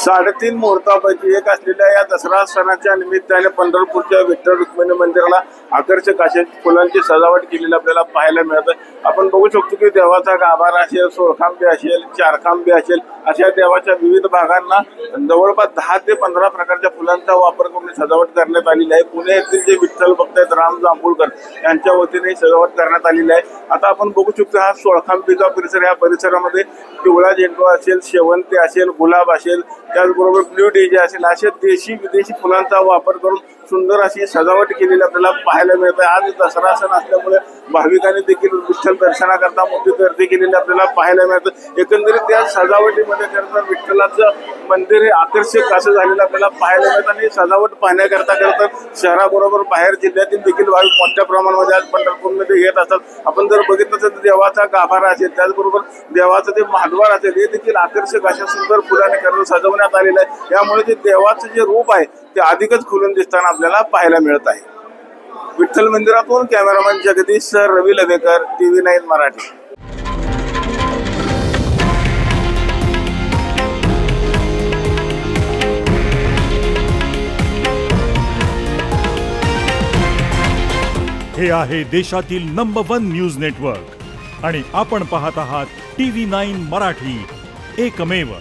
3.5 मुहूर्तापैकी एक असलेल्या या दसरा सणाच्या निमित्ताने पंढरपूरच्या विठ्ठल रुक्मिणी मंदिराला आकर्षक अशा फुलांची सजावट केलेली आपल्याला पाहायला मिळते। आपण बघू शकतो की देवाचा गाभारा असेल, सोळखांबे असेल, चारखांबे असेल, अशा देवाच्या विविध भागांना जवळपास 10 ते 15 प्रकारच्या फुलांचा वापर करून सजावट करण्यात आलेली आहे। पुणे येथील जे विठ्ठल भक्त आहेत राम जांभूळकर यांच्या वतीने सजावट करण्यात आलेली आहे। आता आपण बघू शकतो हा सोळखांबेचा परिसर, या परिसरामध्ये पिवळा झेंडू असेल, शेवंती असेल, गुलाब असेल, त्याचबरोबर ब्ल्यू डेजी असेल, अशा देशी विदेशी फुलांचा वापर करून सुंदर अशी सजावट केलेली आपल्याला पाहायला मिळते। आज दसरा सण असल्यामुळे भाविकांनी देखील विठ्ठल दर्शनाकरता मोठी गर्दी केलेली आपल्याला पाहायला मिळते। एकंदरीत त्या सजावटीमध्ये खरं तर विठ्ठलाचं मंदिर हे आकर्षक असं झालेलं आपल्याला पाहायला मिळतं आणि सजावट पाहण्याकरता शहराबरोबर बाहेर जिल्ह्यातील देखील भाविक मोठ्या प्रमाणामध्ये आज पंढरपूरमध्ये येत असतात। आपण जर बघितलं तर देवाचा गाभारा असेल, त्याचबरोबर देवाचं ते महाद्वार असेल, हे देखील आकर्षक अशा सुंदर फुलाने खरं सजवण्यात आलेलं आहे। यामुळे ते देवाचं जे रूप आहे ते अधिकच खुलून दिसताना आपल्याला पाहायला मिळत आहे। विठ्ठल मंदिरातून कॅमेरामॅन जगदीश सर, रवी लवेकर, TV9 मराठी। हे आहे देशातील नंबर 1 न्यूज नेटवर्क आणि आपण पाहत आहात TV9 मराठी, एकमेव।